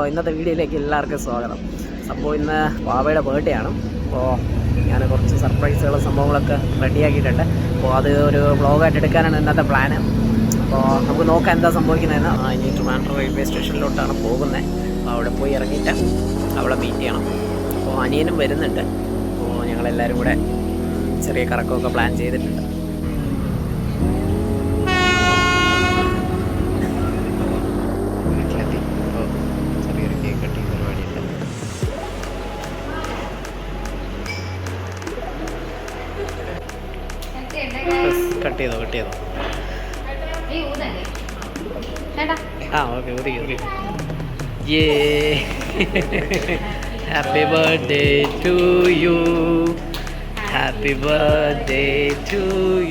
ഇന്നത്തെ വീഡിയോയിലേക്ക് എല്ലാവർക്കും സ്വാഗതം. അപ്പോൾ ഇന്ന് വാവയുടെ ബർത്ത്ഡേ ആണ്. അപ്പോൾ ഞാൻ കുറച്ച് സർപ്രൈസുകളും സംഭവങ്ങളൊക്കെ റെഡിയാക്കിയിട്ടുണ്ട്. അപ്പോൾ അത് ഒരു വ്ളോഗായിട്ട് എടുക്കാനാണ് ഇന്നത്തെ പ്ലാന്. അപ്പോൾ നമുക്ക് നോക്കാം എന്താ സംഭവിക്കുന്നതെന്ന്. ഇനി ട്രിവാൻഡ്രം റെയിൽവേ സ്റ്റേഷനിലോട്ടാണ് പോകുന്നത്. അപ്പോൾ അവിടെ പോയി ഇറങ്ങിയിട്ട് അവിടെ മീറ്റ് ചെയ്യണം. അപ്പോൾ അനിയനും വരുന്നുണ്ട്. അപ്പോൾ ഞങ്ങളെല്ലാവരും കൂടെ ചെറിയ കറക്കമൊക്കെ പ്ലാൻ ചെയ്തിട്ടുണ്ട്. കട്ട് ചെയ്തോ ആ ഓക്കെ യേ happy birthday to you, happy birthday to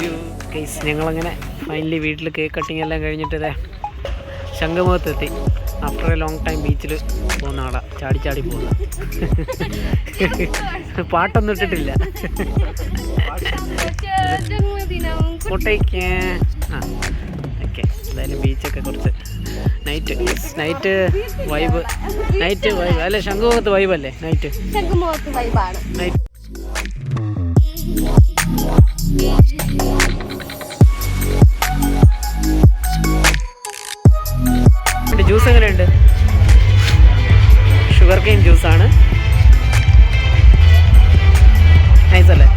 you. Guys, ഞങ്ങളങ്ങനെ ഫൈനലി വീട്ടിൽ കേക്ക് കട്ടിങ് എല്ലാം കഴിഞ്ഞിട്ട് ശംഖുമുഖത്തെത്തി. ആഫ്റ്റർ എ ലോങ് ടൈം ബീച്ചിൽ പോകുന്ന ആളാ, ചാടി പോകുന്ന. പാട്ടൊന്നും ഇട്ടിട്ടില്ല. കോട്ടയ്ക്ക് ഓക്കെ. എന്തായാലും ബീച്ചൊക്കെ കുറച്ച് നൈറ്റ് വൈബ് അല്ലേ? ശംഖുമുഖത്ത് വൈബ് അല്ലേ? നൈറ്റ് ജ്യൂസ് എങ്ങനെയുണ്ട്? ഷുഗർ കെയിൻ ജ്യൂസാണ്. നൈസ് അല്ലേ?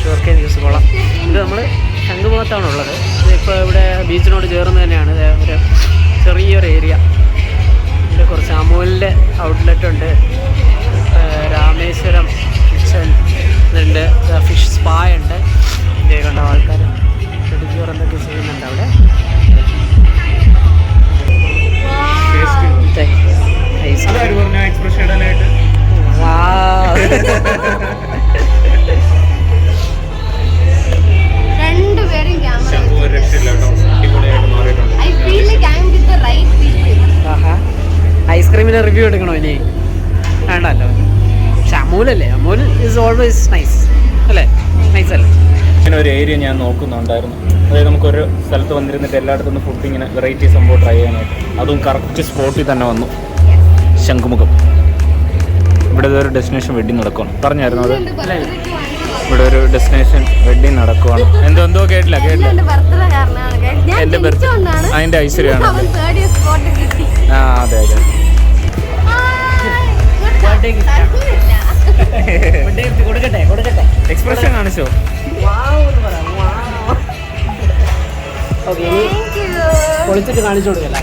ഷുഗർ കെയിൻ ജ്യൂസ് കൊള്ളാം. ഇത് നമ്മൾ ശംഖുമുഖത്താണുള്ളത്. ഇതിപ്പോൾ ഇവിടെ ബീച്ചിനോട് ചേർന്ന് തന്നെയാണ്. ഒരു ചെറിയൊരു ഏരിയ. ഇവിടെ കുറച്ച് അമൂലിൻ്റെ ഔട്ട്ലെറ്റ് ഉണ്ട്, രാമേശ്വരം കിച്ചൺ ഉണ്ട്, ഫിഷ് സ്പാ ഉണ്ട്. ഇതേ കണ്ട ആൾക്കാർ പെഡിക്യൂർ എന്തൊക്കെ ചെയ്യുന്നുണ്ട് അവിടെ. ഐസ്ക്രീമിന്റെ റിവ്യൂ എടുക്കണോ ഇനി? വേണ്ടല്ലോ. പക്ഷെ അമൂലല്ലേ, അമൂൽ ഇസ് ഓൾവേസ് നൈസ് അല്ലേ? നൈസ് അല്ലേ? ഇങ്ങനെ ഒരു ഏരിയ ഞാൻ നോക്കുന്നുണ്ടായിരുന്നു. അതായത് നമുക്കൊരു സ്ഥലത്ത് വന്നിരുന്നിട്ട് എല്ലായിടത്തുനിന്ന് ഫുഡ് ഇങ്ങനെ വെറൈറ്റി സംഭവം ട്രൈ ചെയ്യാനായിട്ട്. അതും കറക്റ്റ് സ്പോട്ടിൽ തന്നെ വന്നു. ശംഖുമുഖം. ഇവിടെ ഒരു ഡെസ്റ്റിനേഷൻ വെഡിങ് നടക്കുകയാണ്. പറഞ്ഞായിരുന്നു അത്? ഇവിടെ ഒരു ഡെസ്റ്റിനേഷൻ വെഡിങ് നടക്കുവാണ്. എന്തോ കേട്ടില്ല. എൻ്റെ ബർത്ത്ഡേ അതിൻ്റെ ഐശ്വര്യമാണ്. ആ അതെ. എക്സ്പ്രഷൻ കാണിച്ചോ? പൊളിച്ചിട്ട് കാണിച്ചു കൊടുക്കല്ല.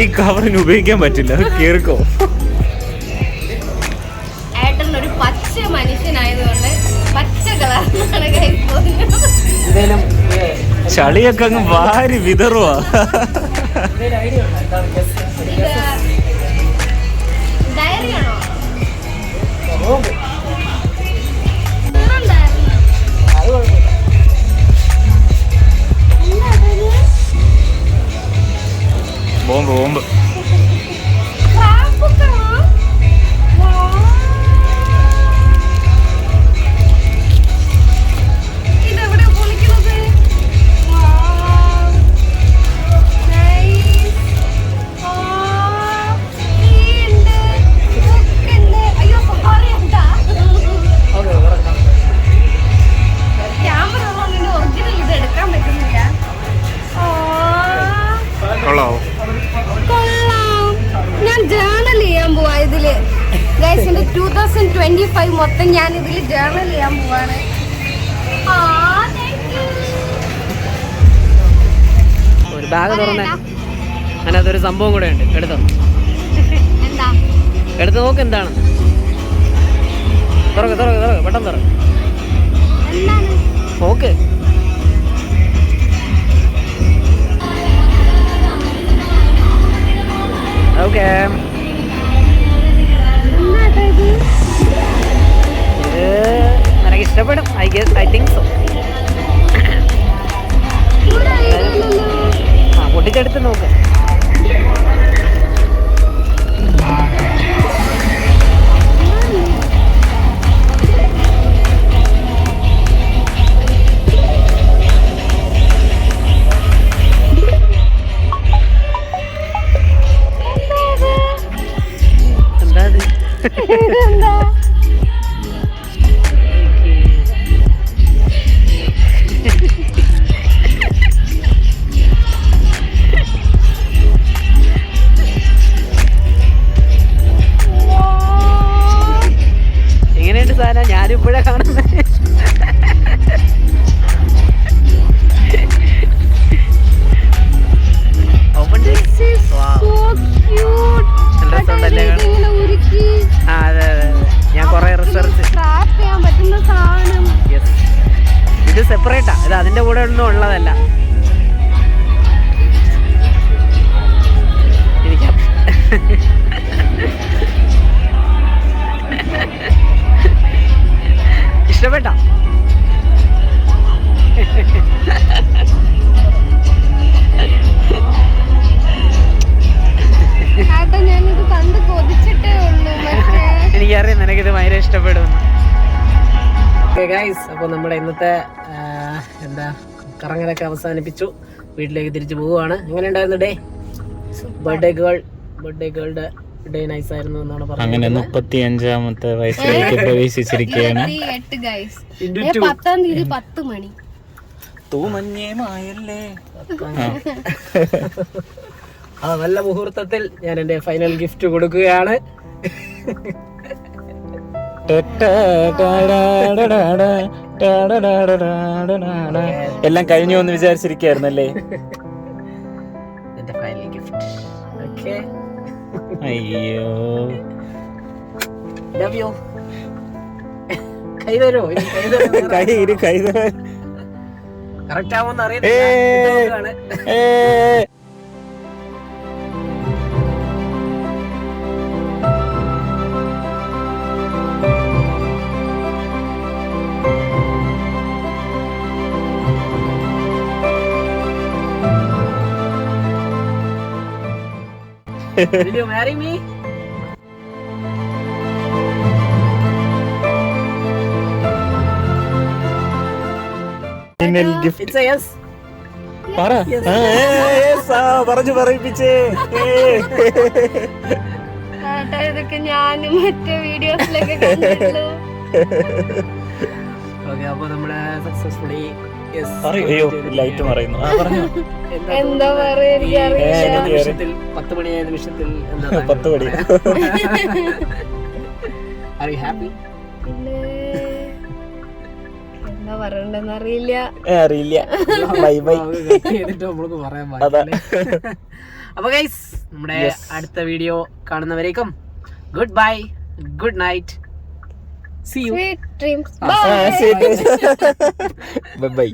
ഈ കവറിന് ഉപയോഗിക്കാൻ പറ്റില്ല, കേറിക്കോ. ഒരു പച്ച മനുഷ്യനായതുകൊണ്ട് പച്ച കളറാണ്. ചളിയൊക്കെ അങ്ങ് വാരി വിതറുവാ. ഡയറിയാണോ? ബോംബ് ഞാൻ ജേർണൽ ചെയ്യാൻ പോവാ ഇതില്. 2025 മൊത്തം ഞാൻ ഇതില് ജേർണൽ ചെയ്യാൻ പോവാണ്. ഒരു ബാഗ് തുറന്നേ, അതിനകത്തൊരു സംഭവം കൂടെ ഉണ്ട്. എടുത്ത് നോക്ക് എന്താണ്. തുറക്ക് പെട്ടെന്ന് തുറക്ക്. നോക്ക്. ഓക്കെ, നിനക്ക് ഇഷ്ടപ്പെടും. I think so. പൊട്ടിച്ചെടുത്ത് നോക്ക്. സെപ്പറേറ്റാ, ഇത് അതിന്റെ കൂടെ ഒന്നും ഉള്ളതല്ല. ഇരിക്കാം. ഇഷ്ടപ്പെട്ട? ഞാനിത് കണ്ട് കൊതിച്ചിട്ടേ ഉള്ളൂ. എനിക്കറിയാം നിനക്കിത് ഭയങ്കര ഇഷ്ടപ്പെടുമെന്ന്. ഓക്കെ ഗൈസ്, അപ്പോൾ നമ്മുടെ ഇന്നത്തെ എന്താ കറങ്ങലൊക്കെ അവസാനിപ്പിച്ചു. വീട്ടിലേക്ക് തിരിച്ചു പോവുകയാണ്. എങ്ങനെ ഉണ്ടായിരുന്നു ഡേ? ബർത്ത്ഡേ ഗേളുടെ ഡേ നൈസ് ആയിരുന്നു എന്നാണ് പറഞ്ഞത്. അങ്ങനെ 35ാമത്തെ വയസ്സിലേക്ക് പ്രവേശിച്ചിരിക്കുകയാണ്. 28 ഗൈസ്. 10-ാം തീയതി 10 മണി. ആ നല്ല മുഹൂർത്തത്തിൽ ഞാൻ എൻ്റെ ഫൈനൽ ഗിഫ്റ്റ് കൊടുക്കുകയാണ്. എല്ലാം കഴിഞ്ഞു എന്ന് വിചാരിച്ചിരിക്കായിരുന്നല്ലേ? എൻ്റെ ഫൈനൽ ഗിഫ്റ്റ്. ഓക്കേ, അയ്യോ, ലവ് യു. കൈ തരോ? കൈ കറക്റ്റ് ആവുമെന്ന് അറിയത്തില്ല. Will you marry me? It's a yes. പറഞ്ഞു പറയിപ്പിച്ചേ. ഇതൊക്കെ ഞാൻ മറ്റേ വീഡിയോസിലൊക്കെ കണ്ടിട്ടുള്ളൂ. ഓക്കെ, അപ്പോൾ നമ്മുടെ സക്സസ്ഫുള്ളി അയ്യോ ലൈറ്റ് മറയുന്നു. എന്താ പറയാ, എനിക്കറിയില്ല. 10 മണിയായ നിമിഷത്തിൽ 10 മണി. Are you happy? എന്താ പറയണ്ടെന്ന് അറിയില്ല. Bye bye. നമ്മൾക്ക് പറയാൻ പാടില്ല. അപ്പൊ ഗൈസ്, നമ്മുടെ അടുത്ത വീഡിയോ കാണുന്നവരേക്കും goodbye, good night, see you. Sweet dreams. Bye bye.